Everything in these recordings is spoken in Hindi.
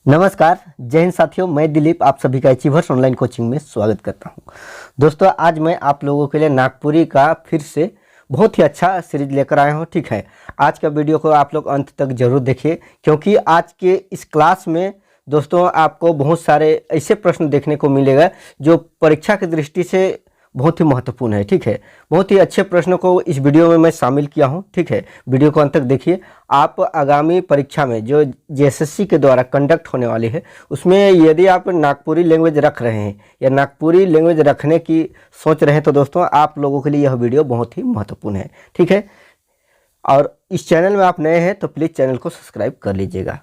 नमस्कार, जय हिंद साथियों। मैं दिलीप आप सभी का अचीवर्स ऑनलाइन कोचिंग में स्वागत करता हूं। दोस्तों, आज मैं आप लोगों के लिए नागपुरी का फिर से बहुत ही अच्छा सीरीज लेकर आया हूं। ठीक है, आज का वीडियो को आप लोग अंत तक जरूर देखिए, क्योंकि आज के इस क्लास में दोस्तों आपको बहुत सारे ऐसे प्रश्न देखने को मिलेगा जो परीक्षा की दृष्टि से बहुत ही महत्वपूर्ण है। ठीक है, बहुत ही अच्छे प्रश्नों को इस वीडियो में मैं शामिल किया हूं। ठीक है, वीडियो को अंत तक देखिए। आप आगामी परीक्षा में जो जेएसएससी के द्वारा कंडक्ट होने वाली है, उसमें यदि आप नागपुरी लैंग्वेज रख रहे हैं या नागपुरी लैंग्वेज रखने की सोच रहे हैं तो दोस्तों आप लोगों के लिए यह वीडियो बहुत ही महत्वपूर्ण है। ठीक है, और इस चैनल में आप नए हैं तो प्लीज़ चैनल को सब्सक्राइब कर लीजिएगा,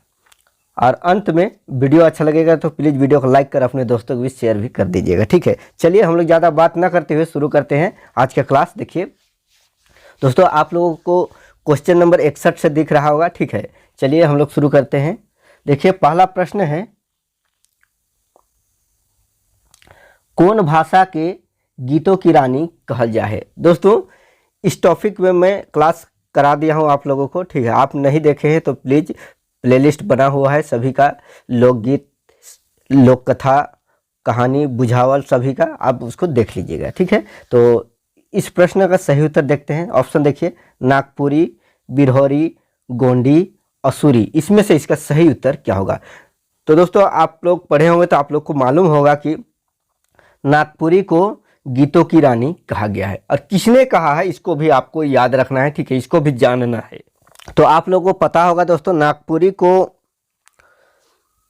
और अंत में वीडियो अच्छा लगेगा तो प्लीज़ वीडियो को लाइक कर अपने दोस्तों को भी शेयर भी कर दीजिएगा। ठीक है, चलिए हम लोग ज़्यादा बात ना करते हुए शुरू करते हैं आज का क्लास। देखिए दोस्तों, आप लोगों को क्वेश्चन नंबर 61 से दिख रहा होगा। ठीक है, चलिए हम लोग शुरू करते हैं। देखिए, पहला प्रश्न है, कौन भाषा के गीतों की रानी कहल जाए। दोस्तों, इस टॉपिक में मैं क्लास करा दिया हूं आप लोगों को। ठीक है, आप नहीं देखे हैं तो प्लीज़ प्लेलिस्ट बना हुआ है सभी का, लोकगीत, लोक कथा, कहानी, बुझावल, सभी का आप उसको देख लीजिएगा। ठीक है, तो इस प्रश्न का सही उत्तर देखते हैं। ऑप्शन देखिए, नागपुरी, बिरहोरी, गोंडी, असुरी, इसमें से इसका सही उत्तर क्या होगा। तो दोस्तों आप लोग पढ़े होंगे तो आप लोग को मालूम होगा कि नागपुरी को गीतों की रानी कहा गया है, और किसने कहा है इसको भी आपको याद रखना है। ठीक है, इसको भी जानना है। तो आप लोगों को पता होगा दोस्तों, नागपुरी को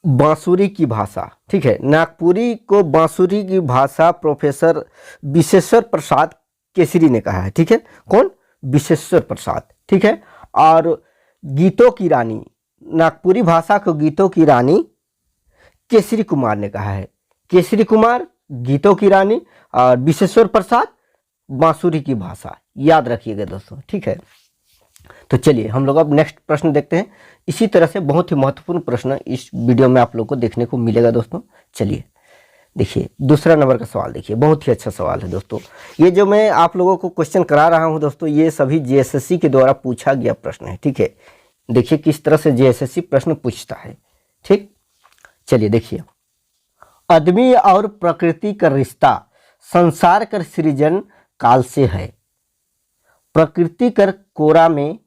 बांसुरी की भाषा, ठीक है, नागपुरी को बांसुरी की भाषा प्रोफेसर विश्वेश्वर प्रसाद केसरी ने कहा है। ठीक है, कौन? विश्वेश्वर प्रसाद। ठीक है, और गीतों की रानी, नागपुरी भाषा को गीतों की रानी केसरी कुमार ने कहा है। केसरी कुमार गीतों की रानी, और विश्वेश्वर प्रसाद बांसुरी की भाषा, याद रखिएगा दोस्तों। ठीक है, तो चलिए हम लोग अब नेक्स्ट प्रश्न देखते हैं। इसी तरह से बहुत ही महत्वपूर्ण प्रश्न इस वीडियो में आप लोग को देखने को मिलेगा दोस्तों। चलिए देखिए, दूसरा नंबर का सवाल देखिए, बहुत ही अच्छा सवाल है दोस्तों। ये जो मैं आप लोगों को क्वेश्चन करा रहा हूं दोस्तों, ये सभी जेएसएससी के द्वारा पूछा गया प्रश्न है। ठीक है, देखिए किस तरह से जेएसएससी प्रश्न पूछता है। ठीक, चलिए देखिए, आदमी और प्रकृति का रिश्ता संसार कर सृजन काल से है। प्रकृति कर कोरा में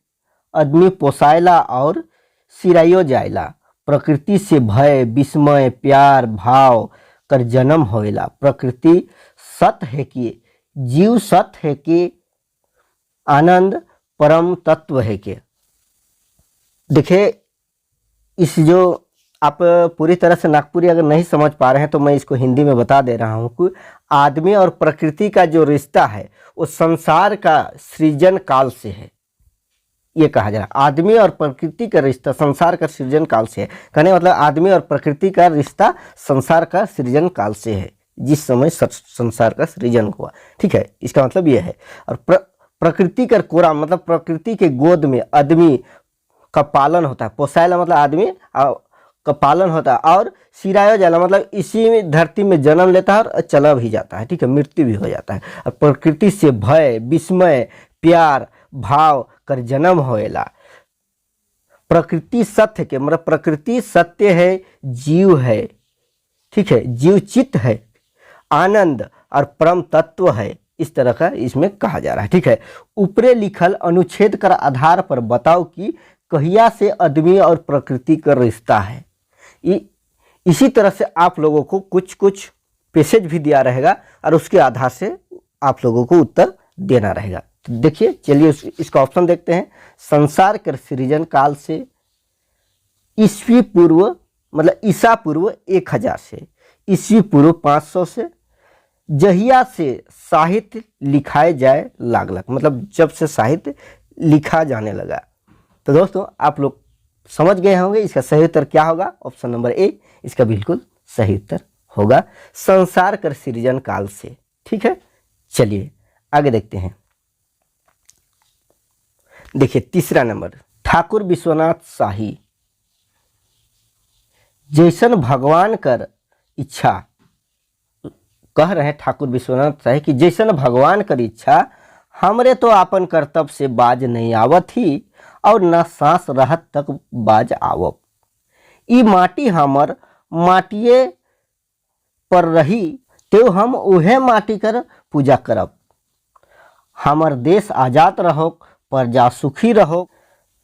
आदमी पोसायला और सिरायो जायला। प्रकृति से भय, विस्मय, प्यार, भाव कर जन्म होएला। प्रकृति सत है कि जीव सत है कि आनंद परम तत्व है के। देखिए, इस जो आप पूरी तरह से नागपुरी अगर नहीं समझ पा रहे हैं तो मैं इसको हिंदी में बता दे रहा हूँ कि आदमी और प्रकृति का जो रिश्ता है वो संसार का सृजन काल से है। ये कहा जा रहा है, आदमी और प्रकृति का रिश्ता संसार का सृजन काल से है। कहने मतलब आदमी और प्रकृति का रिश्ता संसार का सृजन काल से है, जिस समय संसार का सृजन हुआ। ठीक है, इसका मतलब ये है। और प्रकृति का कोरा मतलब प्रकृति के गोद में आदमी का पालन होता है। पोसायला मतलब आदमी का पालन होता है, और सिरायो जाला मतलब इसी धरती में जन्म लेता है और चला भी जाता है। ठीक है, मृत्यु भी हो जाता है। और प्रकृति से भय, विस्मय, प्यार, भाव कर जन्म होएला। प्रकृति सत्य के मतलब प्रकृति सत्य है, जीव है। ठीक है, जीव चित्त है, आनंद और परम तत्व है। इस तरह का इसमें कहा जा रहा है। ठीक है, ऊपरे लिखल अनुच्छेद कर आधार पर बताओ कि कहिया से आदमी और प्रकृति का रिश्ता है। इसी तरह से आप लोगों को कुछ कुछ पैसेज भी दिया रहेगा और उसके आधार से आप लोगों को उत्तर देना रहेगा। तो देखिए, चलिए इसका ऑप्शन देखते हैं। संसार के सृजन काल से, ईस्वी पूर्व मतलब ईसा पूर्व 1000 से, ईस्वी पूर्व 500 से, जहिया से साहित्य लिखाए जाए लागलक मतलब जब से साहित्य लिखा जाने लगा। तो दोस्तों आप लोग समझ गए होंगे इसका सही उत्तर क्या होगा। ऑप्शन नंबर ए इसका बिल्कुल सही उत्तर होगा, संसार कर सृजन काल से। ठीक है, चलिए आगे देखते हैं। देखिए तीसरा नंबर, ठाकुर विश्वनाथ शाही, जैसन भगवान कर इच्छा। कह रहे हैं ठाकुर विश्वनाथ शाही कि जैसन भगवान कर इच्छा, हमरे तो आपन कर्तव्य से बाज नहीं आवत ही, और न सांस रहत तक बाज आवब। ई माटी हमर माटिए पर रही, तो हम उहे माटी कर पूजा करब। हमर देश आजाद रहो, प्रजा सुखी रहो,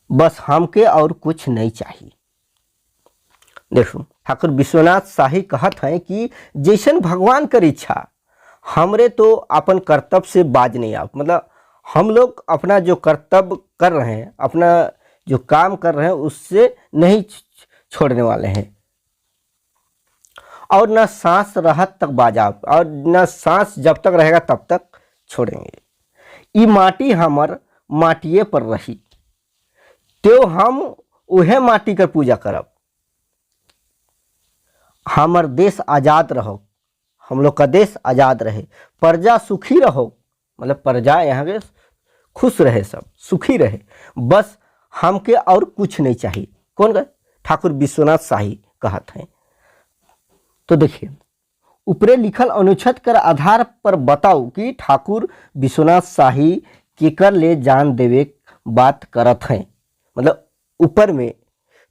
बस हमके और कुछ नहीं चाहिए। देखो ठाकुर विश्वनाथ शाही कहत हैं कि जैसन भगवान कर इच्छा, हमरे तो अपन कर्तव्य से बाज नहीं आप, मतलब हम लोग अपना जो कर्तव्य कर रहे हैं, अपना जो काम कर रहे हैं उससे नहीं छोड़ने वाले हैं, और न सांस रहत तक बाजाब, और न सांस जब तक रहेगा तब तक छोड़ेंगे। ई माटी हमर माटिए पर रही, तो हम उहे माटी कर पूजा करब। हमर देश आज़ाद रहो, हम लोग का देश आज़ाद रहे, प्रजा सुखी रहो, मतलब प्रजा यहाँ के खुश रहे, सब सुखी रहे, बस हमके और कुछ नहीं चाहिए। कौन का? ठाकुर विश्वनाथ शाही कहत हैं। तो देखिए ऊपरे लिखल अनुच्छेद कर आधार पर बताओ कि ठाकुर विश्वनाथ शाही केकर ले जान देवे बात करत हैं। मतलब ऊपर में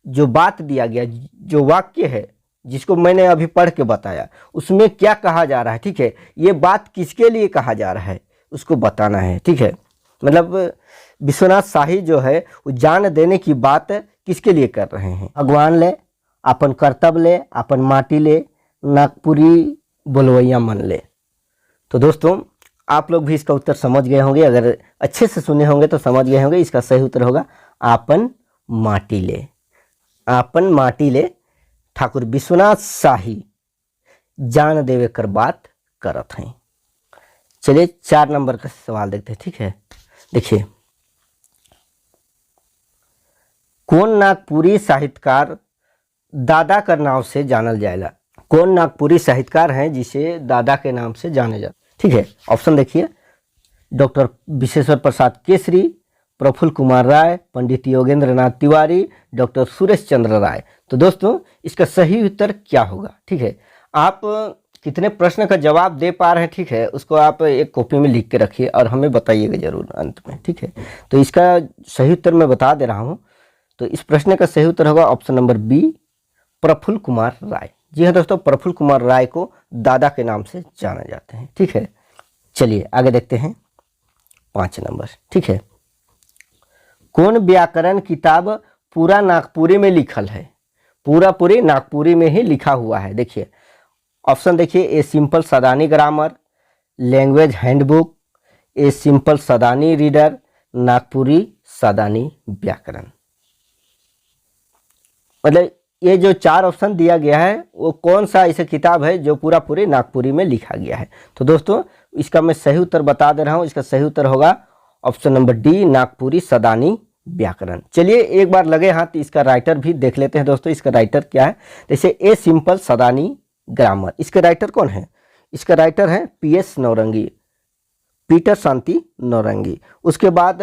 जो बात दिया गया, जो वाक्य है जिसको मैंने अभी पढ़ के बताया, उसमें क्या कहा जा रहा है, ठीक है, ये बात किसके लिए कहा जा रहा है उसको बताना है, ठीक है। मतलब विश्वनाथ शाही जो है वो जान देने की बात किसके लिए कर रहे हैं? भगवान ले, अपन कर्तव्य ले, अपन माटी ले, नागपुरी बोलवैया मन ले। तो दोस्तों आप लोग भी इसका उत्तर समझ गए होंगे, अगर अच्छे से सुने होंगे तो समझ गए होंगे। इसका सही उत्तर होगा आपन माटी ले, आपन माटी ले। ठाकुर विश्वनाथ शाही जान देवे कर बात करत हैं। चलिए 4 नंबर का सवाल देखते हैं, ठीक है। देखिए कौन नागपुरी साहित्यकार दादा कर नाम से जानल जाएला? कौन नागपुरी साहित्यकार हैं जिसे दादा के नाम से जाने जाते? ठीक है, ऑप्शन देखिए, डॉक्टर विश्वेश्वर प्रसाद केसरी, प्रफुल्ल कुमार राय, पंडित योगेंद्र नाथ तिवारी, डॉक्टर सुरेश चंद्र राय। तो दोस्तों इसका सही उत्तर क्या होगा? ठीक है, आप कितने प्रश्न का जवाब दे पा रहे हैं, ठीक है, उसको आप एक कॉपी में लिख के रखिए और हमें बताइएगा जरूर अंत में, ठीक है। तो इसका सही उत्तर मैं बता दे रहा हूँ। तो इस प्रश्न का सही उत्तर होगा option number B, Prafulla Kumar Rai. जी हाँ दोस्तों, प्रफुल्ल कुमार राय को दादा के नाम से जाना जाते हैं, ठीक है। चलिए आगे देखते हैं 5 नंबर, ठीक है। कौन व्याकरण किताब पूरा नागपुरी में लिखल है? पूरा पूरी नागपुरी में ही लिखा हुआ है। देखिए ऑप्शन देखिए, a simple Sadani grammar, language handbook, a simple Sadani reader, Nagpuri Sadani व्याकरण। मतलब ये जो 4 ऑप्शन दिया गया है वो कौन सा ऐसा किताब है जो पूरा पूरी नागपुरी में लिखा गया है? तो दोस्तों इसका मैं सही उत्तर बता दे रहा हूँ। इसका सही उत्तर होगा option number D, Nagpuri Sadani व्याकरण। चलिए एक बार लगे हाथ इसका राइटर भी देख लेते हैं दोस्तों। इसका राइटर क्या है? जैसे ए सिंपल सदानी ग्रामर, इसके राइटर कौन है? इसका राइटर है PS नौरंगी, पीटर शांति नौरंगी। उसके बाद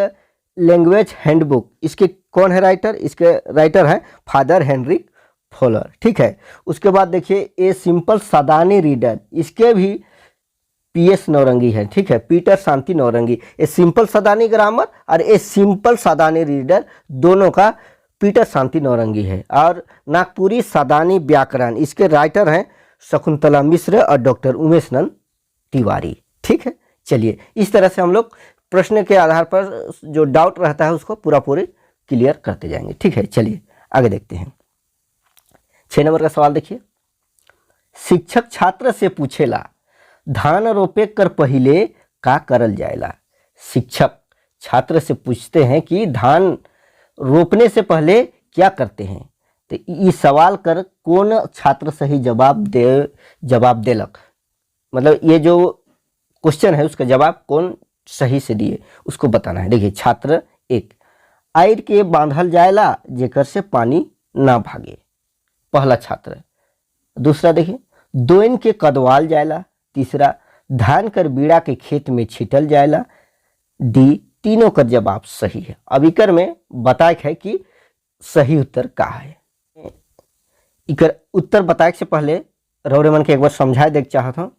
लैंग्वेज हैंडबुक, इसके कौन है राइटर? इसके राइटर है फादर हेनरिक फॉलर, ठीक है। उसके बाद देखिए ए सिंपल सदानी रीडर, इसके भी PS नौरंगी है, ठीक है, पीटर शांति नौरंगी। ए सिंपल सदानी ग्रामर और ए सिंपल सदानी रीडर दोनों का पीटर शांति नौरंगी है। और नागपुरी सदानी व्याकरण, इसके राइटर हैं शकुंतला मिश्र और डॉक्टर उमेश नंद तिवारी, ठीक है। चलिए इस तरह से हम लोग प्रश्न के आधार पर जो डाउट रहता है उसको पूरा पूरी क्लियर करते जाएंगे, ठीक है। चलिए आगे देखते हैं 6 नंबर का सवाल देखिए। शिक्षक छात्र से पूछेला धान रोपे कर पहिले का करल जाएला? शिक्षक छात्र से पूछते हैं कि धान रोपने से पहले क्या करते हैं। तो इस सवाल कर कौन छात्र सही जवाब देलक, मतलब ये जो क्वेश्चन है उसका जवाब कौन सही से दिए उसको बताना है। देखिए छात्र 1, आइर के बांधल जाएला जेकर से पानी ना भागे, पहला छात्र। दूसरा देखिए दोइन के कदवाल जाएला। तीसरा धान कर बीड़ा के खेत में छिटल जाएला। डी, तीनों का जवाब सही है। अब इकर में बताए है कि सही उत्तर का है। इकर उत्तर बताए से पहले रौरे मन के एक बार समझाए देख चाहता हूँ।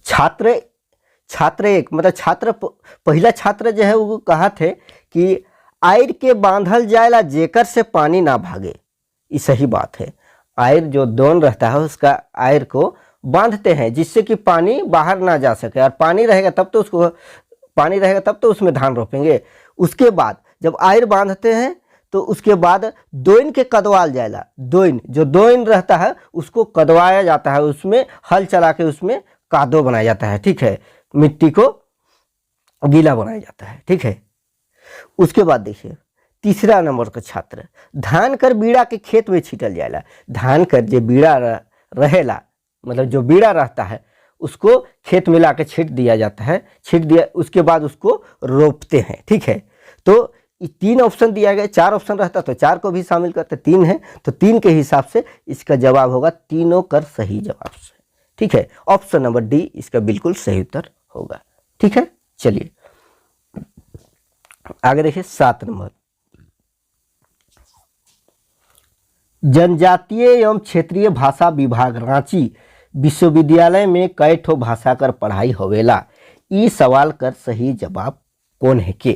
छात्र 1 मतलब छात्र पहला छात्र जो है वो कहा थे कि आइर के बांधल जाएला जेकर से पानी ना भागे, ये सही बात है। आयर जो दोन रहता है उसका आयर को बांधते हैं जिससे कि पानी बाहर ना जा सके, और पानी रहेगा तब तो उसमें धान रोपेंगे। उसके बाद जब आयर बांधते हैं तो उसके बाद दोइन के कदवाल जाएगा। दोइन जो दोइन रहता है उसको कदवाया जाता है, उसमें हल चला के उसमें कादो बनाया जाता है, ठीक है, मिट्टी को गीला बनाया जाता है, ठीक है। उसके बाद देखिए तीसरा नंबर का छात्र, धान कर बीड़ा के खेत में छीटल जाएगा। धान कर जो बीड़ा रहेला, मतलब जो बीड़ा रहता है उसको खेत में ला के छीट दिया जाता है, छीट दिया उसके बाद उसको रोपते हैं, ठीक है। तो 3 ऑप्शन दिया गया, 4 ऑप्शन रहता तो 4 को भी शामिल करते, 3 है तो 3 के हिसाब से इसका जवाब होगा तीनों कर सही जवाब से, ठीक है। ऑप्शन नंबर डी इसका बिल्कुल सही उत्तर होगा, ठीक है। चलिए आगे देखिए 7 नंबर, जनजातीय एवं क्षेत्रीय भाषा विभाग रांची विश्वविद्यालय में कई ठो भाषा कर पढ़ाई होवेला। ई सवाल कर सही जवाब कौन है के।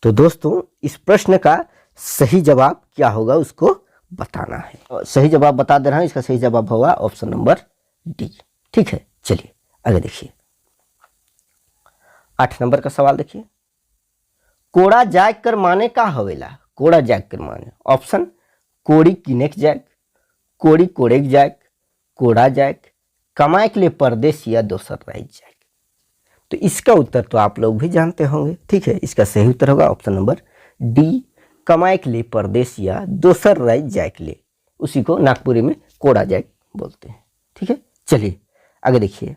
तो दोस्तों इस प्रश्न का सही जवाब क्या होगा उसको बताना है। सही जवाब बता दे रहा हूं, इसका सही जवाब होगा ऑप्शन नंबर डी, ठीक है। चलिए आगे देखिए 8 नंबर का सवाल देखिए, कोड़ा जाग कर माने का होवेला। कोड़ा जाग कर माने, ऑप्शन कोड़ी किनेक जाग, कोड़ी कोड़ेक जाग, कोड़ा जाग, कमाए के लिए परदेश या दोसर राज्य जाग। तो इसका उत्तर तो आप लोग भी जानते होंगे, ठीक है। इसका सही उत्तर होगा ऑप्शन नंबर डी, कमाए के लिए परदेश या दोसर राज्य जाए के लिए, उसी को नागपुरी में कोड़ा जाग बोलते हैं, ठीक है। चलिए आगे देखिए,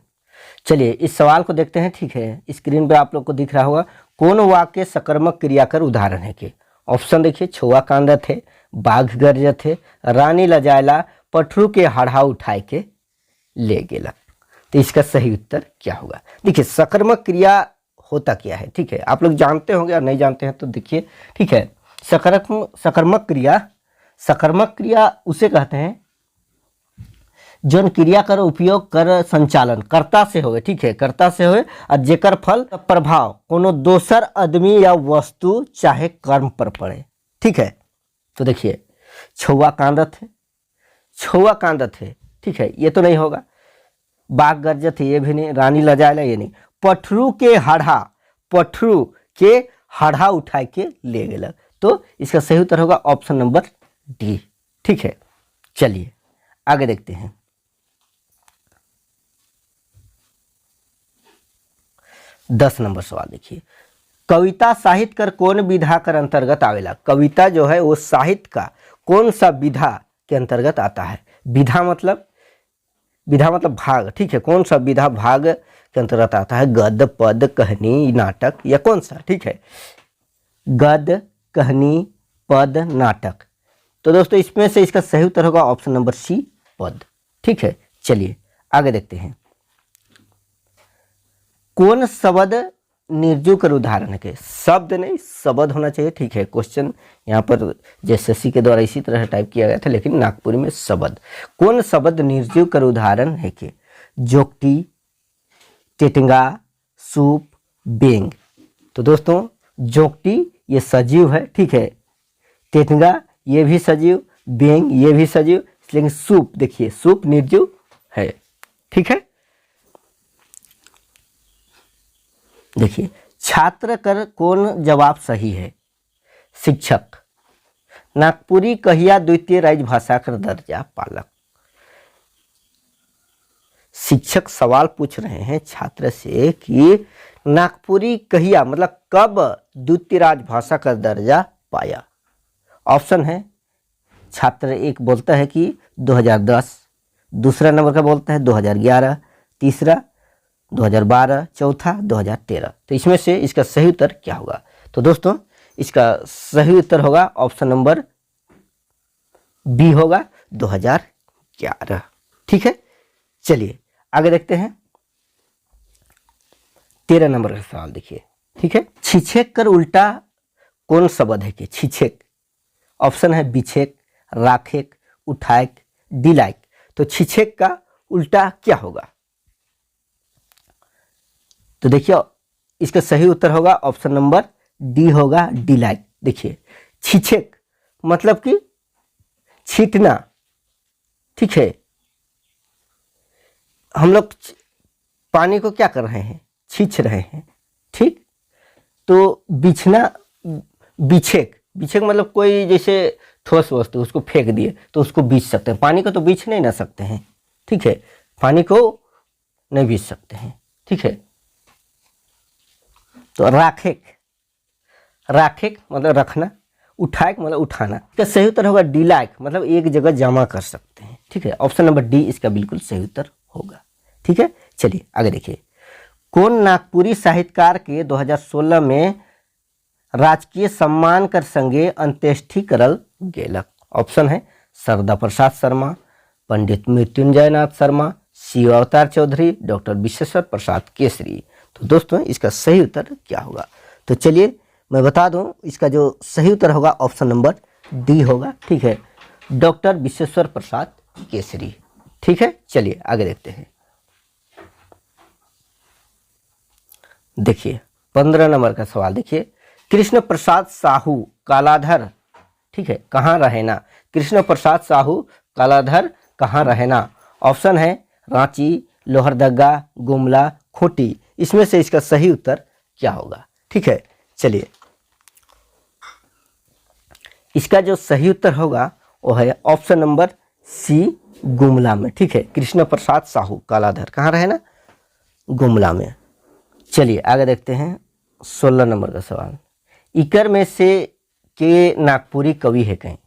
चलिए इस सवाल को देखते हैं, ठीक है। स्क्रीन पे आप लोग को दिख रहा होगा, कौन वाक्य सकर्मक क्रिया कर उदाहरण है के। ऑप्शन देखिए, छुआ कांदत है, बाघ गरजत है, रानी लजायला, पठरू के हाड़ा उठाए के ले गेला। तो इसका सही उत्तर क्या होगा। देखिए सकर्मक क्रिया होता क्या है, ठीक है, आप लोग जानते होंगे और नहीं जानते हैं तो देखिए, ठीक है। सकर्मक क्रिया उसे कहते हैं जौन क्रिया कर उपयोग कर संचालन कर्ता से होवे, ठीक है, कर्ता से होवे और जेकर फल प्रभाव कोनो दोसर आदमी या वस्तु चाहे कर्म पर पड़े, ठीक है। तो देखिए छुआ कांदत है, ठीक है, ये तो नहीं होगा। बाघ गरजत है, ये भी नहीं। रानी लजायला, ये नहीं। पठरू के हाड़ा उठा के ले गेला। तो इसका सही उत्तर होगा ऑप्शन नंबर डी, ठीक है। चलिए आगे देखते हैं, 10 नंबर सवाल देखिए, कविता साहित्य कर कौन विधा कर अंतर्गत आवेला। कविता जो है वो साहित्य का कौन सा विधा के अंतर्गत आता है। विधा मतलब भाग, ठीक है, कौन सा विधा भाग के अंतर्गत आता है। गद्य, पद, कहानी, नाटक या कौन सा, ठीक है। गद्य, कहानी, पद, नाटक। तो दोस्तों इसमें से इसका सही उत्तर होगा ऑप्शन नंबर सी, पद, ठीक है। चलिए आगे देखते हैं, कौन शब्द निर्जु कर उदाहरण के। शब्द नहीं शब्द होना चाहिए, ठीक है। क्वेश्चन यहाँ पर JSSC के द्वारा इसी तरह टाइप किया गया था, लेकिन नागपुरी में शब्द। कौन शब्द निर्जीव कर उदाहरण है के। जोकटी, टेटंगा, सूप, बेंग। तो दोस्तों जोकटी ये सजीव है, ठीक है। टेटंगा ये भी सजीव, बेंग ये भी सजीव, लेकिन सूप देखिए सूप निर्जीव है, ठीक है। देखिए छात्र कर कौन जवाब सही है। शिक्षक, नागपुरी कहिया द्वितीय राजभाषा कर दर्जा पालक। शिक्षक सवाल पूछ रहे हैं छात्र से कि नागपुरी कहिया मतलब कब द्वितीय राजभाषा का दर्जा पाया। ऑप्शन है, छात्र एक बोलता है कि 2010, दूसरा नंबर का बोलता है 2011, तीसरा 2012, चौथा 2013। तो इसमें से इसका सही उत्तर क्या होगा। तो दोस्तों इसका सही उत्तर होगा ऑप्शन नंबर बी होगा 2011, ठीक है। चलिए आगे देखते हैं, 13 नंबर का सवाल देखिए, ठीक है। छिछेक कर उल्टा कौन शब्द है कि। छिछेक ऑप्शन है बिछेक, राखेक, उठाएक, डिलाइक। तो छिछेक का उल्टा क्या होगा। तो देखिए इसका सही उत्तर होगा ऑप्शन नंबर डी होगा डिलाइक। देखिए छिछेक मतलब कि छीटना, ठीक है, हम लोग पानी को क्या कर रहे हैं, छींच रहे हैं। ठीक, तो बिछना, बिछेक, बिछेक मतलब कोई जैसे ठोस वस्तु उसको फेंक दिए तो उसको बीछ सकते हैं, पानी को तो बीछ नहीं ना सकते हैं। ठीक है, पानी को नहीं बीछ सकते हैं। ठीक है, तो राखेक, राखेक मतलब रखना, उठाएक मतलब उठाना। इसका सही उत्तर होगा डिलाइक मतलब एक जगह जमा कर सकते हैं। ठीक है, ऑप्शन नंबर डी इसका बिल्कुल सही उत्तर होगा। ठीक है, चलिए आगे देखिए, कौन नागपुरी साहित्यकार के 2016 में राजकीय सम्मान कर संगे अंत्येष्टि करल गेलक? ऑप्शन है सरदा प्रसाद शर्मा, पंडित मृत्युंजय नाथ शर्मा, शिव अवतार चौधरी, डॉक्टर विश्वेश्वर प्रसाद केसरी। तो दोस्तों इसका सही उत्तर क्या होगा? तो चलिए मैं बता दूं, इसका जो सही उत्तर होगा ऑप्शन नंबर डी होगा। ठीक है, डॉक्टर विश्वेश्वर प्रसाद केसरी। ठीक है, चलिए आगे देखते हैं। देखिए 15 नंबर का सवाल देखिए, कृष्ण प्रसाद साहू कालाधर, ठीक है, कहाँ रहना? कृष्ण प्रसाद साहू कालाधर कहाँ रहना? ऑप्शन है रांची, लोहरदगा, गुमला, खूंटी। इसमें से इसका सही उत्तर क्या होगा? ठीक है, चलिए इसका जो सही उत्तर होगा वो है ऑप्शन नंबर सी, गुमला में। ठीक है, कृष्ण प्रसाद साहू कालाधर कहाँ रहना? गुमला में। चलिए आगे देखते हैं 16 नंबर का सवाल, इकर में से के नागपुरी कवि है कहीं?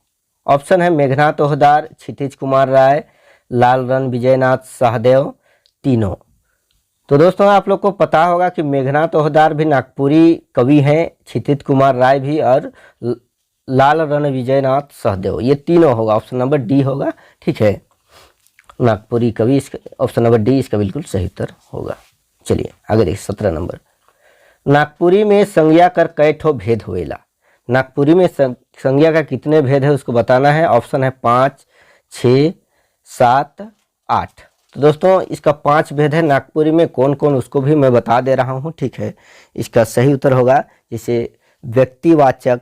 ऑप्शन है मेघनाथ ओहदार, क्षितिज कुमार राय, लालरन विजयनाथ सहदेव, तीनों। तो दोस्तों आप लोग को पता होगा कि मेघनाथ ओहदार भी नागपुरी कवि हैं, क्षितिज कुमार राय भी, और लालरन विजयनाथ सहदेव, ये तीनों होगा। ऑप्शन नंबर डी होगा। ठीक है, नागपुरी कवि, ऑप्शन नंबर डी इसका बिल्कुल सही उत्तर होगा। चलिए आगे देखिए 17 नंबर, नागपुरी में संज्ञा कर कई ठो भेद होएला? नागपुरी में संज्ञा का कितने भेद है उसको बताना है। ऑप्शन है 5, 6, 7, 8। तो दोस्तों इसका 5 भेद है नागपुरी में, कौन कौन उसको भी मैं बता दे रहा हूँ। ठीक है, इसका सही उत्तर होगा जैसे व्यक्तिवाचक,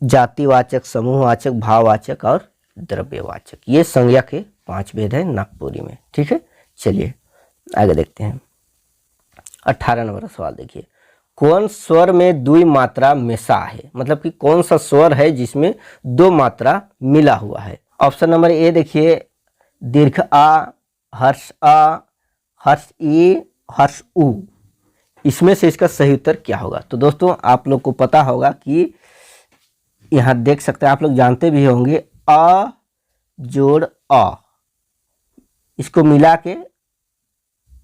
जातिवाचक, समूहवाचक, भाववाचक और द्रव्यवाचक। ये संज्ञा के 5 भेद है नागपुरी में। ठीक है, चलिए आगे देखते हैं 18 नंबर का सवाल देखिए, कौन स्वर में 2 मात्रा मेशा है? मतलब कि कौन सा स्वर है जिसमें 2 मात्रा मिला हुआ है? ऑप्शन नंबर ए देखिए दीर्घ आ, हर्ष आ, हर्ष ई, हर्ष उ। इसमें से इसका सही उत्तर क्या होगा? तो दोस्तों आप लोग को पता होगा कि यहाँ देख सकते हैं, आप लोग जानते भी होंगे, अ जोड़ अ, इसको मिला के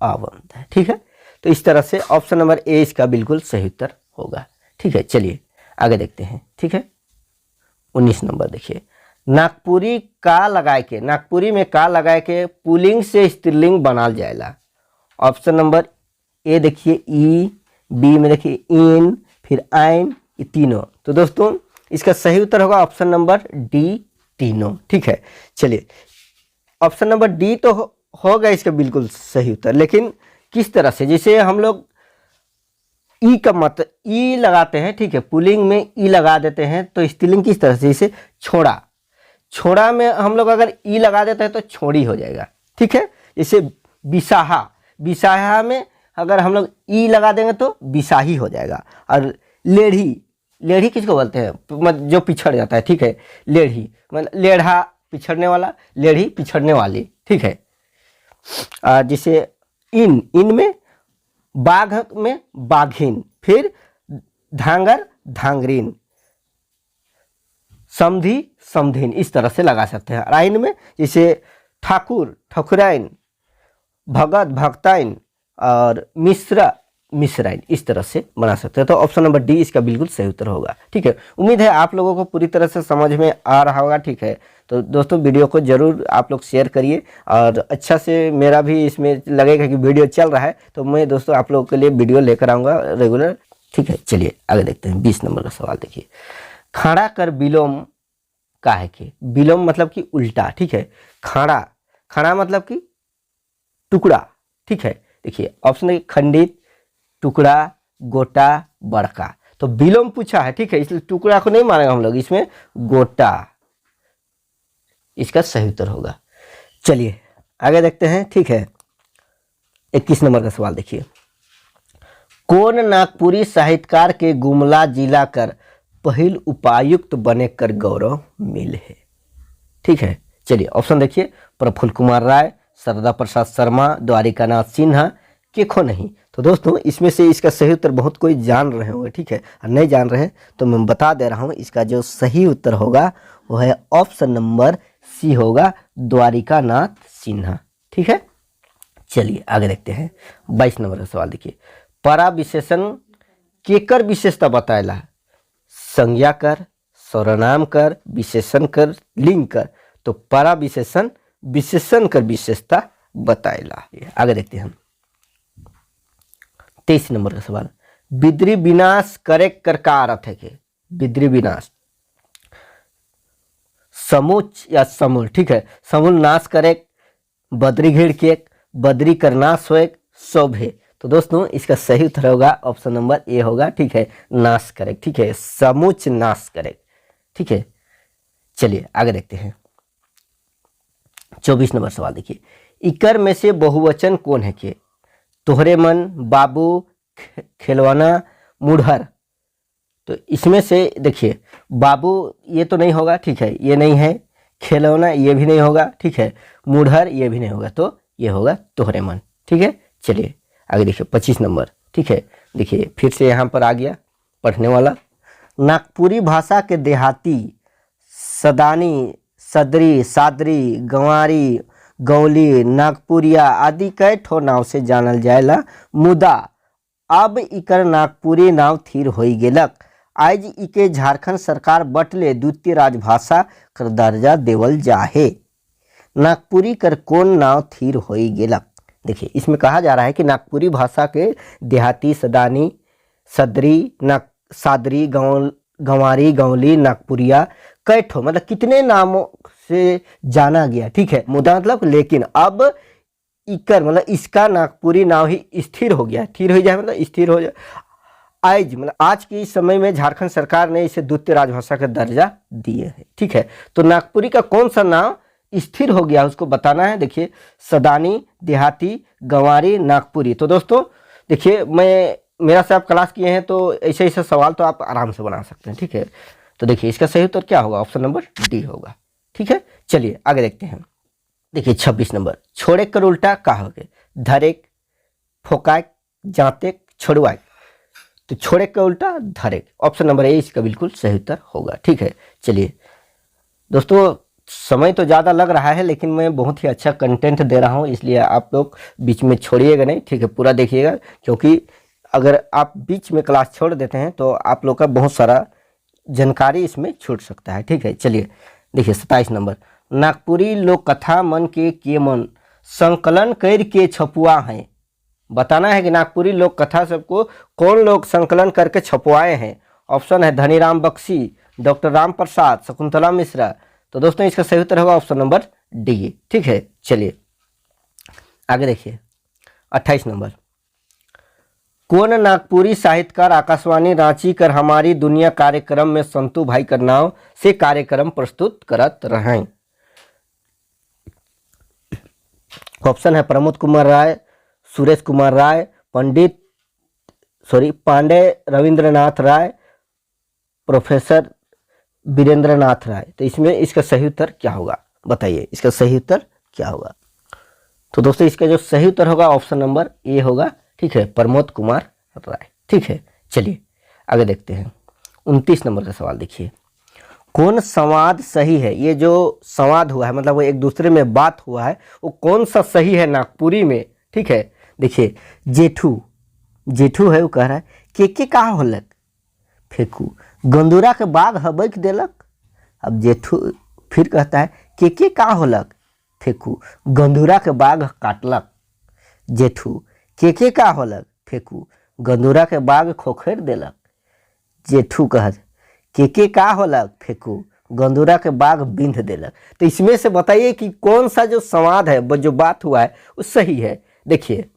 आ बनता है। ठीक है, तो इस तरह से ऑप्शन नंबर ए इसका बिल्कुल सही उत्तर होगा। ठीक है, चलिए आगे देखते हैं। ठीक है, 19 नंबर देखिए, नागपुरी का लगाए के, नागपुरी में का लगाए के पुल्लिंग से स्त्रीलिंग बनाल जाएला? ऑप्शन नंबर ए देखिए ई, बी में देखिए इन, फिर आइन, ये तीनों। तो दोस्तों इसका सही उत्तर होगा ऑप्शन नंबर डी, तीनों। ठीक है, चलिए ऑप्शन नंबर डी तो होगा इसका बिल्कुल सही उत्तर, लेकिन किस तरह से? जैसे हम लोग ई का मतलब ई लगाते हैं, ठीक है, पुल्लिंग में ई लगा देते हैं, तो स्त्रीलिंग किस तरह से? जैसे छोड़ा, छोड़ा में हम लोग अगर ई लगा देते हैं तो छोड़ी हो जाएगा। ठीक है, जैसे बिसाहा, बिसाहा में अगर हम लोग ई लगा देंगे तो बिसाही हो जाएगा। और लेढ़ी, लेढ़ी किसको बोलते हैं? जो पिछड़ जाता है। ठीक है, लेढ़ी मतलब लेढ़ा पिछड़ने वाला, लेढ़ी पिछड़ने वाली। ठीक है, जैसे इन, इन में बाघ में बाघिन, फिर धांगर धांगरीन, समधी समधीन, इस तरह से लगा सकते हैं। आइन में जैसे ठाकुर ठकुराइन, भगत भक्ताइन और मिश्रा मिश्राइन, इस तरह से बना सकते हैं। तो ऑप्शन नंबर डी इसका बिल्कुल सही उत्तर होगा। ठीक है, उम्मीद है आप लोगों को पूरी तरह से समझ में आ रहा होगा। ठीक है, तो दोस्तों वीडियो को जरूर आप लोग शेयर करिए, और अच्छा से मेरा भी इसमें लगेगा कि वीडियो चल रहा है, तो मैं दोस्तों आप लोगों के लिए वीडियो लेकर आऊँगा रेगुलर। ठीक है, चलिए आगे देखते हैं 20 नंबर का सवाल देखिए, खाड़ा कर विलोम का है कि? विलोम मतलब कि उल्टा। ठीक है, खाड़ा, खाड़ा मतलब कि टुकड़ा। ठीक है, देखिए ऑप्शन है खंडित, टुकड़ा, गोटा, बड़का। तो विलोम पूछा है, ठीक है, इसलिए टुकड़ा को नहीं मानेगा हम लोग, इसमें गोटा, इसका सही उत्तर होगा। चलिए आगे देखते हैं, ठीक है। 21 नंबर का सवाल देखिए, कौन नागपुरी साहित्यकार के गुमला जिला कर पहिल उपायुक्त बने कर गौरव मिले है? ठीक है, चलिए ऑप्शन देखिए, प्रफुल्ल कुमार राय, सरदा प्रसाद शर्मा, द्वारिकानाथ सिन्हा, केखो नहीं। तो दोस्तों इसमें से इसका सही उत्तर बहुत कोई जान रहे होंगे, ठीक है, और नहीं जान रहे हैं तो मैं बता दे रहा हूँ, इसका जो सही उत्तर होगा वो है ऑप्शन नंबर सी होगा, द्वारिकानाथ सिन्हा। ठीक है, चलिए आगे देखते हैं। 22 नंबर का सवाल देखिए, परा विशेषण केकर विशेषता बताएला? संज्ञा कर, सर्वनाम कर, विशेषण कर, लिंग कर। तो परा विशेषण विशेषण कर विशेषता बताएला। आगे देखते हैं हम 23 नंबर का सवाल, बिद्री विनाश करे कर का अर्थ है? कि बिद्री विनाश समूच या समूल, ठीक है, समूल नाश करे, बद्री घिड़ के, बद्री कर नाश होए, शोभे। तो दोस्तों इसका सही उत्तर होगा ऑप्शन नंबर ए होगा, ठीक है, नाश करे, ठीक है, समूच नाश करे। ठीक है, चलिए आगे देखते हैं। 24 नंबर सवाल देखिए, इकर में से बहुवचन कौन है? के तोहरे मन, बाबू, खिलवाना, मुढ़र। तो इसमें से देखिए, बाबू ये तो नहीं होगा, ठीक है, ये नहीं है, खिलौना ये भी नहीं होगा, ठीक है, मुढ़र ये भी नहीं होगा, तो ये होगा तोहरे मन। ठीक है, चलिए आगे देखिए 25 नंबर। ठीक है, देखिए फिर से यहाँ पर आ गया पढ़ने वाला, नागपुरी भाषा के देहाती सदानी, सदरी, सादरी, गंवारी, गौली, नागपुरिया आदि कई ठो नाव से जानल जाएला, मुदा अब इकर नागपुरी नाव थिर होई गेलक। आज इके झारखंड सरकार बटले द्वितीय राजभाषा कर दर्जा देवल जाहे। नागपुरी कर कौन नाव थिर होई गेलक? देखिए इसमें कहा जा रहा है कि नागपुरी भाषा के देहाती, सदानी, सदरी, सादरी, गंवारी, गौली, नागपुरिया कई ठो मतलब कितने नामों से जाना गया। ठीक है, मुद्दा मतलब लेकिन अब इकर मतलब इसका नागपुरी नाव ही स्थिर हो गया, स्थिर हो जाए मतलब स्थिर हो जाए। आज मतलब आज के इस समय में झारखंड सरकार ने इसे द्वितीय राजभाषा का दर्जा दिए है। ठीक है, तो नागपुरी का कौन सा नाम स्थिर हो गया उसको बताना है। देखिए सदानी, देहाती, गंवारी, नागपुरी। तो दोस्तों देखिए मेरा से आप क्लास किए हैं तो ऐसे ऐसे सवाल तो आप आराम से बना सकते हैं। ठीक है, तो देखिए इसका सही उत्तर क्या होगा? ऑप्शन नंबर डी होगा। ठीक है, चलिए आगे देखते हैं। देखिए 26 नंबर, छोड़े कर उल्टा का हो गए? धरेक, फोकाक, जातेक, छोड़वाक। तो छोड़े का उल्टा धरेक, ऑप्शन नंबर ए इसका बिल्कुल सही उत्तर होगा। ठीक है, चलिए दोस्तों समय तो ज़्यादा लग रहा है लेकिन मैं बहुत ही अच्छा कंटेंट दे रहा हूँ, इसलिए आप लोग बीच में छोड़िएगा नहीं। ठीक है, पूरा देखिएगा, क्योंकि अगर आप बीच में क्लास छोड़ देते हैं तो आप लोग का बहुत सारा जानकारी इसमें छूट सकता है। ठीक है, चलिए देखिए 27 नंबर, नागपुरी लोक कथा मन के मन संकलन कर के छपुआ हैं। बताना है कि नागपुरी लोक कथा सबको कौन लोग संकलन करके छपवाए हैं। ऑप्शन है धनीराम बख्शी, डॉक्टर राम प्रसाद, शकुंतला मिश्रा। तो दोस्तों इसका सही उत्तर होगा ऑप्शन नंबर डी। ठीक है, चलिए आगे देखिए 28 नंबर, कौन नागपुरी साहित्यकार आकाशवाणी रांची कर हमारी दुनिया कार्यक्रम में संतू भाई कर नाव से कार्यक्रम प्रस्तुत करत रहे? ऑप्शन है प्रमोद कुमार राय, सुरेश कुमार राय, पांडे रविंद्रनाथ राय, प्रोफेसर वीरेंद्रनाथ राय। तो इसमें इसका सही उत्तर क्या होगा बताइए, इसका सही उत्तर क्या होगा? तो दोस्तों इसका जो सही उत्तर होगा ऑप्शन नंबर ए होगा। ठीक है, प्रमोद कुमार राय। ठीक है, चलिए आगे देखते हैं। 29 नंबर का सवाल देखिए, कौन संवाद सही है? ये जो संवाद हुआ है मतलब वो एक दूसरे में बात हुआ है, वो कौन सा सही है नागपुरी में? ठीक है, देखिए जेठू, जेठू है वो कह रहा है के कहा होलक फेंकू, गंदूरा के बाग हबैक देलक। अब जेठू फिर कहता है के कहा होलक फेंकू, गंदूरा के बाग काटलक। जेठू के का होलक फेंकू, गंदूरा के बाग खोखर देलक। जेठू कहत के का होलक फेंकू, गंदूरा के बाग बिंध देलक। तो इसमें से बताइए कि कौन सा जो संवाद है, जो बात हुआ है वो सही है। देखिए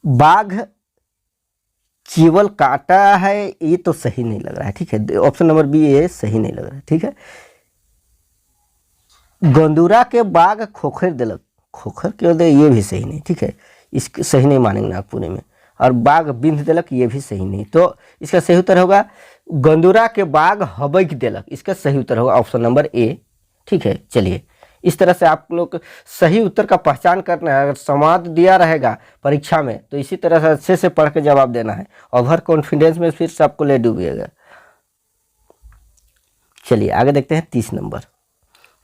बाघ केवल काटा है, ये तो सही नहीं लग रहा है। ठीक है, ऑप्शन नंबर बी ये सही नहीं लग रहा है। ठीक है, गंदूरा के बाग खोखर दिलक, खोखर के होते ये भी सही नहीं, ठीक है, इसके सही नहीं मानेंगे नागपुरी में। और बाग बिंध दिलक ये भी सही नहीं, तो इसका सही उत्तर होगा गंदूरा के बाग हबैक दिलक, इसका सही उत्तर होगा ऑप्शन नंबर ए। ठीक है, चलिए इस तरह से आप लोग सही उत्तर का पहचान करना है। अगर संवाद दिया रहेगा परीक्षा में तो इसी तरह से अच्छे से पढ़ के जवाब देना है, ओवर कॉन्फिडेंस में फिर सबको ले डूबिएगा। चलिए आगे देखते हैं 30 नंबर,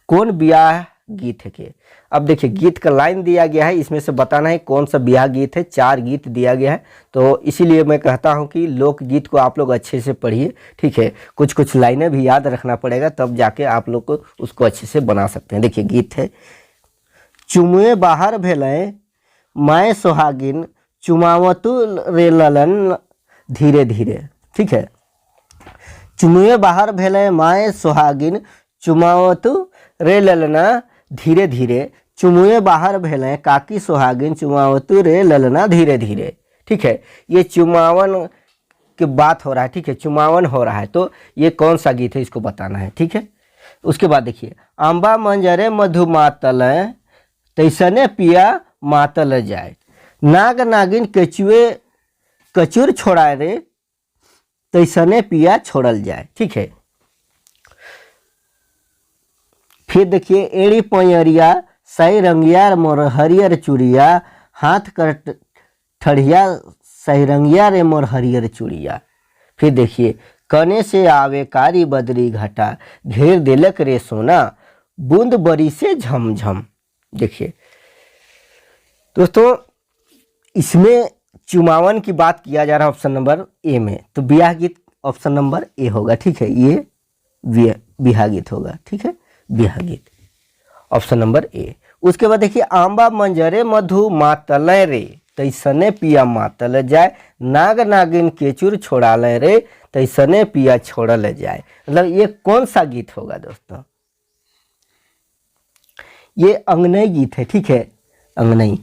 कौन ब्याह गीत है के। अब देखिए गीत का लाइन दिया गया है, इसमें से बताना है कौन सा ब्याह गीत है। 4 गीत दिया गया है, तो इसीलिए मैं कहता हूं कि लोकगीत को आप लोग अच्छे से पढ़िए। ठीक है, कुछ कुछ लाइनें भी याद रखना पड़ेगा, तब जाके आप लोग को उसको अच्छे से बना सकते हैं। देखिए गीत है, चुमुए बाहर भेलें माए सोहागिन चुमावतु रे ललन धीरे धीरे। ठीक है, चुमुए बाहर भेलें माए सोहागिन चुमावतु रे ललना धीरे धीरे, चुमुए बाहर भेलें काकी सोहागिन चुमावतु रे ललना धीरे धीरे। ठीक है, ये चुमावन की बात हो रहा है। ठीक है, चुमावन हो रहा है, तो ये कौन सा गीत है इसको बताना है। ठीक है, उसके बाद देखिए, आंबा मंजरे मधु मातल तैसने पिया मातल जाए, नाग नागिन केचुए कचूर छोड़ा रे तैसने पिया छोड़ल जाए। ठीक है, फिर देखिए, एड़ी पैरिया सही रंगिया मोर हरियर चूड़िया, हाथ कर ठड़िया सही रंगिया रे मोर हरियर चूड़िया। फिर देखिए, कने से आवे कारी बदरी घटा, घेर दिलक रे सोना, बूंद बरी से झमझम। देखिए दोस्तों, इसमें चुमावन की बात किया जा रहा है ऑप्शन नंबर ए में, तो ब्याह गीत ऑप्शन नंबर ए होगा। ठीक है, ये ब्याह गीत होगा। ठीक है, ब्याह गीत ऑप्शन नंबर ए। उसके बाद देखिए, आंबा मंजरे मधु मातल रे तैसने पिया मातल जाए, नाग नागिन केचुर छोड़ाल रे तैसने पिया छोड़ल जाए। मतलब ये कौन सा गीत होगा दोस्तों? ये अंगनई गीत है। ठीक है, अंगनई,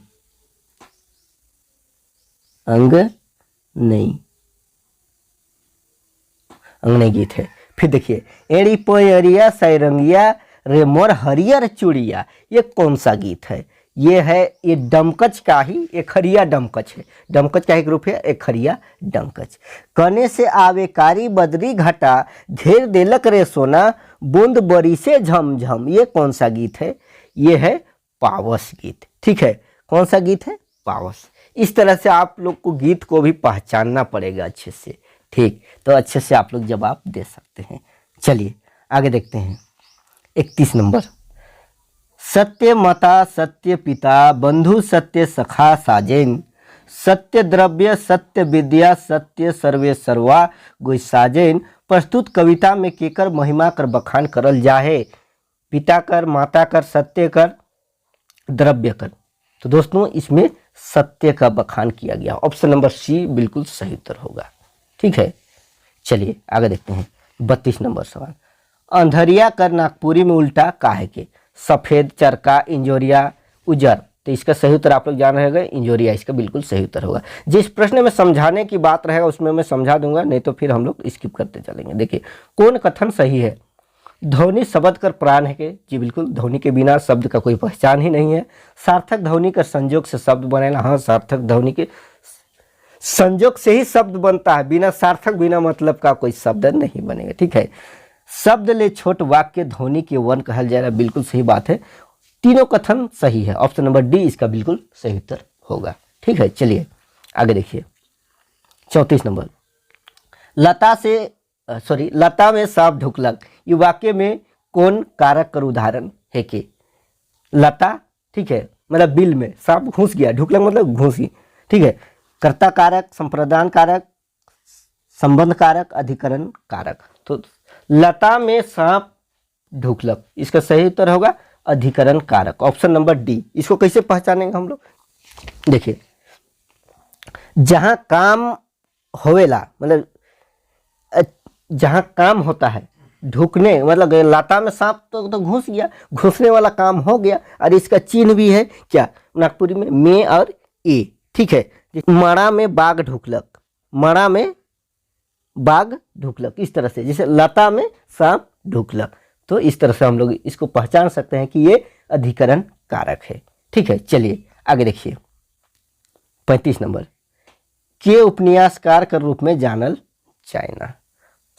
अंगनई गीत है। फिर देखिए, एड़ी पोयरिया सैरंगिया रे मोर हरियर चूड़िया, ये कौन सा गीत है? ये है, ये डमकच का ही एक खरिया डमकच है। डमकच का एक रूप है, एक खरिया डमकच। कने से आवे कारी बदरी घटा, घेर देलक रे सोना, बूंद बरी से झमझम। ये कौन सा गीत है? ये है पावस गीत। ठीक है, कौन सा गीत है? पावस। इस तरह से आप लोग को गीत को भी पहचानना पड़ेगा अच्छे से। ठीक, तो अच्छे से आप लोग जवाब दे सकते हैं। चलिए आगे देखते हैं 31 नंबर, सत्य माता सत्य पिता बंधु सत्य सखा साजेन, सत्य द्रव्य सत्य विद्या सत्य सर्वे सर्वा गोई साजेन। प्रस्तुत कविता में केकर महिमा कर बखान करल जाहे, पिता कर, माता कर, सत्य कर, द्रव्य कर। तो दोस्तों इसमें सत्य का बखान किया गया। ऑप्शन नंबर सी बिल्कुल सही उत्तर होगा। ठीक है, चलिए आगे देखते हैं 32 नंबर सवाल, अंधरिया कर नागपुरी में उल्टा काहे के, सफेद, चरका, इंजोरिया, उजर। तो इसका सही उत्तर आप लोग जान रहेगा, इंजोरिया इसका बिल्कुल सही उत्तर होगा। जिस प्रश्न में समझाने की बात रहेगा उसमें मैं समझा दूंगा, नहीं तो फिर हम लोग स्किप करते चलेंगे। देखिए, कौन कथन सही है? ध्वनि शब्द कर प्राण है के, जी बिल्कुल, ध्वनि के बिना शब्द का कोई पहचान ही नहीं है। सार्थक ध्वनि का संयोग से शब्द बनेगा। हाँ, सार्थक ध्वनि के संयोग से ही शब्द बनता है, बिना सार्थक बिना मतलब का कोई शब्द नहीं बनेगा। ठीक है, शब्द ले छोट वाक्य ध्वनि के वन कहल जाएगा, बिल्कुल सही बात है। तीनों कथन सही है, ऑप्शन नंबर डी इसका बिल्कुल सही उत्तर होगा। ठीक है, चलिए आगे देखिए 34 नंबर, लता में सांप ढुकलक, ये वाक्य में कौन कारक कर उदाहरण है के? लता, ठीक है, मतलब बिल में सांप घुस गया, ढुकलक मतलब घुसी। ठीक है, कर्ता कारक, संप्रदान कारक, संबंध कारक, अधिकरण कारक। तो लता में सांप ढुकलक, इसका सही उत्तर होगा अधिकरण कारक, ऑप्शन नंबर डी। इसको कैसे पहचानेंगे हम लोग? देखिए, जहां काम होवेला, मतलब जहां काम होता है, ढुकने मतलब लता में सांप तो घुस गया, घुसने वाला काम हो गया, और इसका चिन्ह भी है क्या नागपुरी में और ए। ठीक है, मड़ा में बाघ ढुकलक, मड़ा में बाघ ढुकलक, इस तरह से, जैसे लता में सांप ढुकलक, तो इस तरह से हम लोग इसको पहचान सकते हैं कि ये अधिकरण कारक है। ठीक है, चलिए आगे देखिए 35 नंबर, के उपन्यासकार के रूप में जानल जाएना?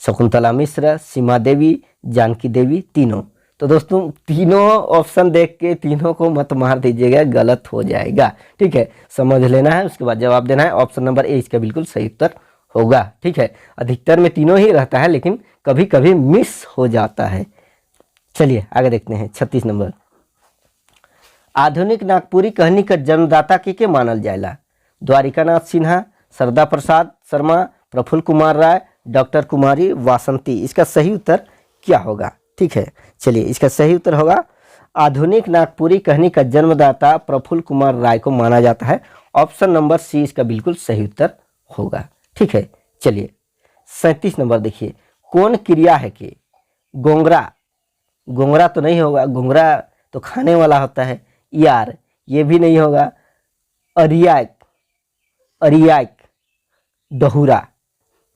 शकुंतला मिश्र, सीमा देवी, जानकी देवी, तीनों। तो दोस्तों तीनों ऑप्शन देख के तीनों को मत मार दीजिएगा, गलत हो जाएगा। ठीक है, समझ लेना है, उसके बाद जवाब देना है। ऑप्शन नंबर ए इसका बिल्कुल सही उत्तर होगा। ठीक है, अधिकतर में तीनों ही रहता है, लेकिन कभी कभी मिस हो जाता है। चलिए आगे देखते हैं 36 नंबर, आधुनिक नागपुरी कहनी का जन्मदाता के मानल जाएला? द्वारिकानाथ सिन्हा, सरदा प्रसाद शर्मा, प्रफुल्ल कुमार राय, डॉक्टर कुमारी वासंती। इसका सही उत्तर क्या होगा? ठीक है, चलिए इसका सही उत्तर होगा आधुनिक नागपुरी कहनी का जन्मदाता प्रफुल्ल कुमार राय को माना जाता है। ऑप्शन नंबर सी इसका बिल्कुल सही उत्तर होगा। ठीक है, चलिए 37 नंबर देखिए, कौन क्रिया है कि गोंगरा? गोंगरा तो नहीं होगा, गोंगरा तो खाने वाला होता है। यार ये भी नहीं होगा। अरियाक, अरियाक, डहुरा,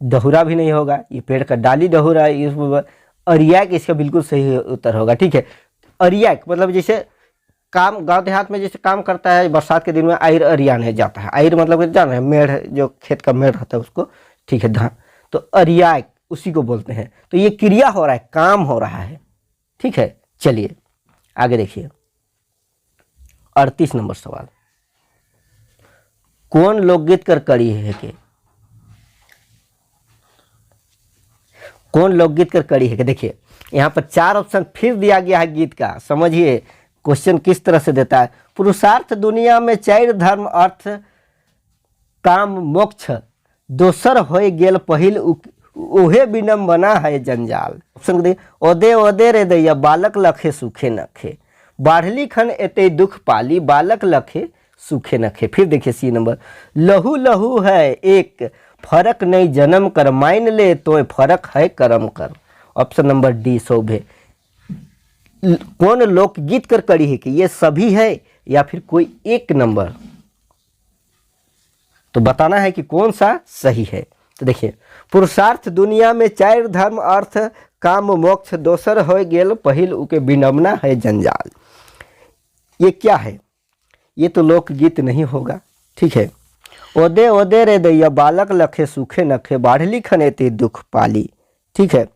डहुरा भी नहीं होगा, ये पेड़ का डाली डहुरा। अरियाक इसका बिल्कुल सही उत्तर होगा। ठीक है, अरियाक मतलब जैसे काम गांव देहात में जैसे काम करता है बरसात के दिन में, आयर अरियाने जाता है। आयर मतलब जान रहे हैं, मेढ़, जो खेत का मेढ़ रहता है उसको। ठीक है, धान, तो अरियाक उसी को बोलते हैं। तो ये क्रिया हो रहा है, काम हो रहा है। ठीक है, चलिए आगे देखिए 38 नंबर सवाल, कौन लोकगीत कर कड़ी है के? कौन लोकगीत कर कड़ी है के? देखिए यहाँ पर 4 ऑप्शन फिर दिया गया है गीत का। समझिए क्वेश्चन किस तरह से देता है। पुरुषार्थ दुनिया में 4 धर्म अर्थ काम मोक्ष, दोसर होय गेल पहिल ओहे बिनम बना है जंजाल। ऑप्शन दे, ओदे ओदे रे दैया बालक लखे सुखे नखे, बाढ़ली खन एते दुख पाली, बालक लखे सुखे नखे। फिर देखिए सी नंबर, लहू लहू है एक फर्क नहीं जन्म कर, मान ले तो फर्क है कर्म कर। ऑप्शन नंबर डी शोभे। कौन लोकगीत कर कड़ी है कि ये सभी है या फिर कोई एक नंबर? तो बताना है कि कौन सा सही है। तो देखिए, पुरुषार्थ दुनिया में 4 धर्म अर्थ काम मोक्ष, दोसर हो गेल पहिल उके विनम्ना है जंजाल। ये क्या है? ये तो लोकगीत नहीं होगा। ठीक है, ओदे ओदे रे दैया बालक लखे सूखे नखे, बाढ़ली खनेते दुख पाली। ठीक है,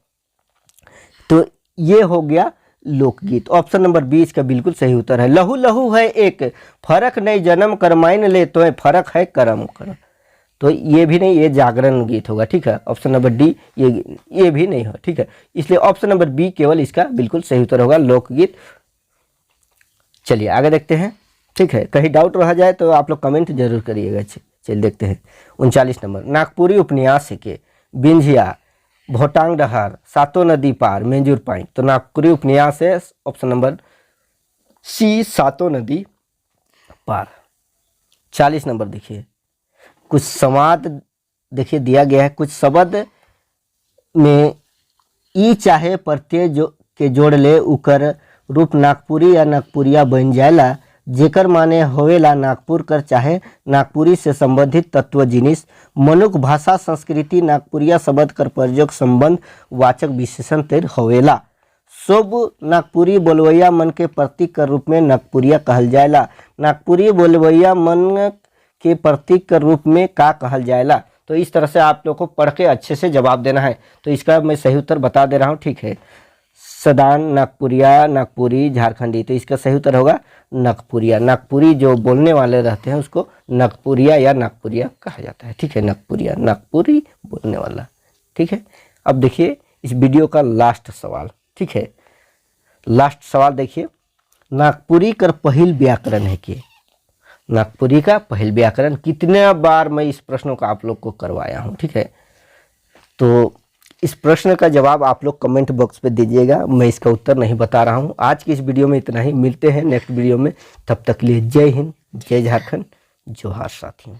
तो ये हो गया लोकगीत। ऑप्शन नंबर 20 का बिल्कुल सही उत्तर है। लहू लहू है एक फर्क नहीं जन्म कर, मान ले तो फर्क है कर्म कर। तो ये भी नहीं, ये जागरण गीत होगा। ठीक है, ऑप्शन नंबर डी ये भी नहीं हो। ठीक है, इसलिए ऑप्शन नंबर बी केवल इसका बिल्कुल सही उत्तर होगा, लोकगीत। चलिए आगे देखते हैं। ठीक है, कहीं डाउट रह जाए तो आप लोग कमेंट जरूर करिएगा। चलिए देखते हैं 39 नंबर, नागपुरी उपन्यास के बिंझिया, भोटांग डहर, सातों नदी पार, मेंजूर पाई। तो नागपुरी उपन्यास है ऑप्शन नंबर सी, सातों नदी पार। 40 नंबर देखिए, कुछ संवाद देखिए दिया गया है। कुछ शब्द में ई चाहे प्रत्यय के जोड़ ले उकर रूप नागपुरी या नागपुरिया बन जाएला, जेकर माने होवेला नागपुर कर चाहे नागपुरी से संबंधित तत्व जिनिस। मनुख भाषा संस्कृति नागपुरिया शब्द कर प्रयोग संबंध वाचक विशेषण तेर होवेला। सब नागपुरी बोलवैया मन के प्रतीक के रूप में नागपुरिया कहल जाएला। नागपुरी बोलवैया मन के प्रतीक के रूप में का कहल जाएला। तो इस तरह से आप लोग को पढ़ के अच्छे से जवाब देना है। तो इसका मैं सही उत्तर बता दे रहा हूँ। ठीक है, सदान, नागपुरिया, नागपुरी, झारखंडी। तो इसका सही उत्तर होगा नागपुरिया। नागपुरी जो बोलने वाले रहते हैं उसको नागपुरिया या नागपुरिया कहा जाता है। ठीक है, नागपुरिया, नागपुरी बोलने वाला। ठीक है, अब देखिए इस वीडियो का लास्ट सवाल। ठीक है, लास्ट सवाल देखिए, नागपुरी कर पहिल व्याकरण है कि? नागपुरी का पहिल व्याकरण। कितने बार मैं इस प्रश्नों का आप लोग को करवाया हूँ। ठीक है, तो इस प्रश्न का जवाब आप लोग कमेंट बॉक्स पे दीजिएगा, मैं इसका उत्तर नहीं बता रहा हूँ। आज की इस वीडियो में इतना ही, मिलते हैं नेक्स्ट वीडियो में। तब तक के लिए जय हिंद, जय झारखंड, जोहार साथियों।